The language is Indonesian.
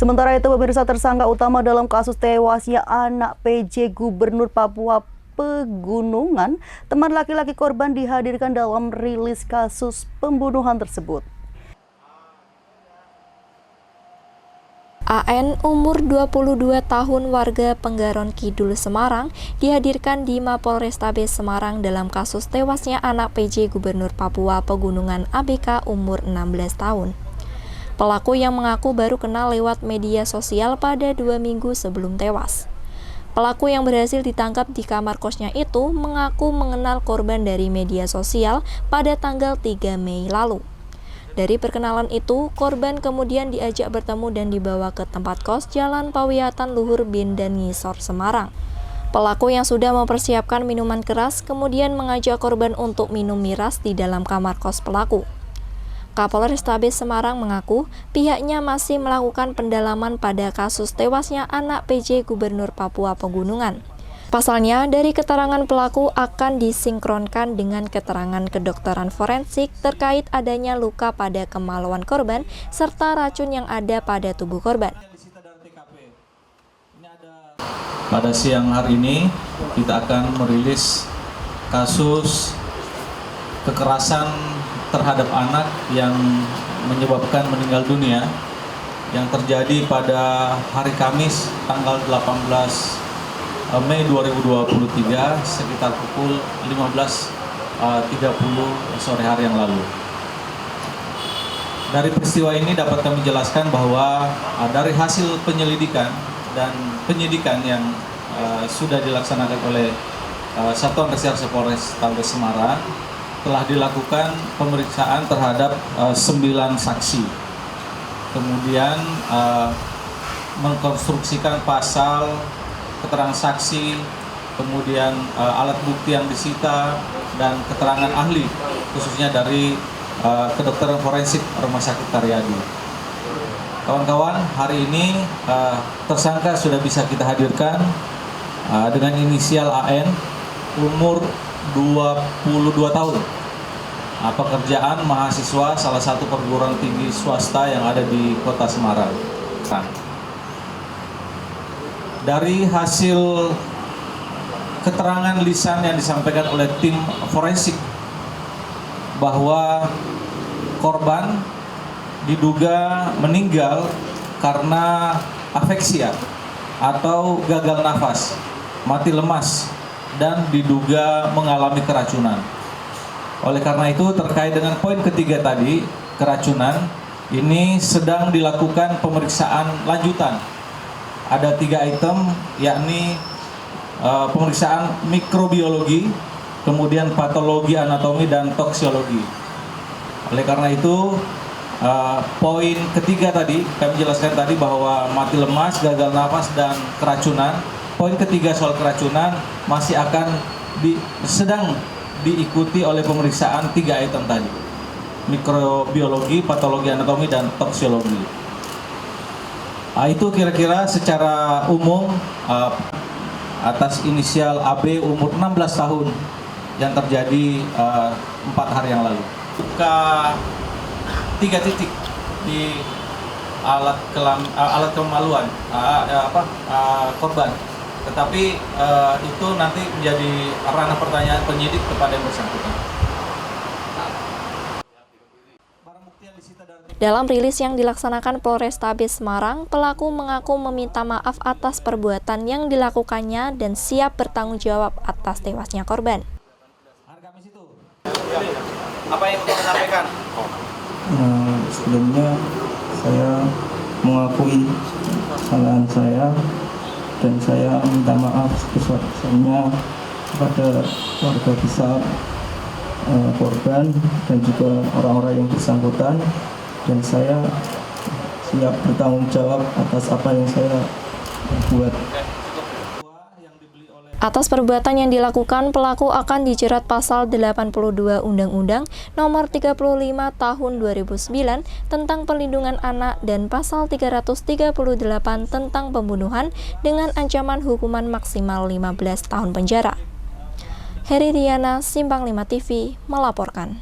Sementara itu, pemirsa, tersangka utama dalam kasus tewasnya anak PJ Gubernur Papua Pegunungan, teman laki-laki korban dihadirkan dalam rilis kasus pembunuhan tersebut. AN umur 22 tahun warga Penggaron Kidul, Semarang dihadirkan di Mapolrestabes Semarang dalam kasus tewasnya anak PJ Gubernur Papua Pegunungan ABK umur 16 tahun. Pelaku yang mengaku baru kenal lewat media sosial pada 2 minggu sebelum tewas. Pelaku yang berhasil ditangkap di kamar kosnya itu mengaku mengenal korban dari media sosial pada tanggal 3 Mei lalu. Dari perkenalan itu, korban kemudian diajak bertemu dan dibawa ke tempat kos Jalan Pawiatan Luhur Bindan Ngisor, Semarang. Pelaku yang sudah mempersiapkan minuman keras kemudian mengajak korban untuk minum miras di dalam kamar kos pelaku. Kapolrestabes Semarang mengaku pihaknya masih melakukan pendalaman pada kasus tewasnya anak PJ Gubernur Papua Pegunungan. Pasalnya, dari keterangan pelaku akan disinkronkan dengan keterangan kedokteran forensik terkait adanya luka pada kemaluan korban serta racun yang ada pada tubuh korban. Pada siang hari ini, kita akan merilis kasus kekerasan terhadap anak yang menyebabkan meninggal dunia yang terjadi pada hari Kamis tanggal 18 Mei 2023 sekitar pukul 15.30 sore hari yang lalu. Dari peristiwa ini dapat kami jelaskan bahwa dari hasil penyelidikan dan penyidikan yang sudah dilaksanakan oleh Satuan Reserse Polrestabes Semarang telah dilakukan pemeriksaan terhadap 9 saksi. Kemudian mengkonstruksikan pasal, keterangan saksi, kemudian alat bukti yang disita, dan keterangan ahli, khususnya dari kedokteran forensik Rumah Sakit Karyadi. Kawan-kawan, hari ini tersangka sudah bisa kita hadirkan dengan inisial AN, umur 22 tahun. Pekerjaan mahasiswa salah satu perguruan tinggi swasta yang ada di Kota Semarang. Dari hasil keterangan lisan yang disampaikan oleh tim forensik bahwa korban diduga meninggal karena afeksia atau gagal nafas, mati lemas, dan diduga mengalami keracunan. Oleh karena itu, terkait dengan poin ketiga tadi, keracunan, ini sedang dilakukan pemeriksaan lanjutan. Ada 3 item, yakni pemeriksaan mikrobiologi, kemudian patologi anatomi, dan toksiologi. Oleh karena itu, poin ketiga tadi, kami jelaskan tadi bahwa mati lemas, gagal nafas, dan keracunan. Poin ketiga soal keracunan masih akan sedang diikuti oleh pemeriksaan 3 item tadi. Mikrobiologi, patologi anatomi, dan toksiologi. Itu kira-kira secara umum atas inisial AB umur 16 tahun yang terjadi 4 hari yang lalu. Luka 3 titik di alat kemaluan korban. Tetapi itu nanti menjadi ranah pertanyaan penyidik kepada yang bersangkutan. Dalam rilis yang dilaksanakan Polrestabes Semarang, pelaku mengaku meminta maaf atas perbuatan yang dilakukannya dan siap bertanggung jawab atas tewasnya korban. Apa yang ingin sampaikan? Sebelumnya saya mengakui kesalahan saya dan saya minta maaf sebesar-besarnya kepada keluarga besar korban dan juga orang-orang yang bersangkutan, dan saya siap bertanggung jawab atas apa yang saya buat. Atas perbuatan yang dilakukan, pelaku akan dijerat pasal 82 Undang-Undang Nomor 35 Tahun 2009 tentang Perlindungan Anak dan pasal 338 tentang pembunuhan dengan ancaman hukuman maksimal 15 tahun penjara. Heri Diana, Simpang 5 TV, melaporkan.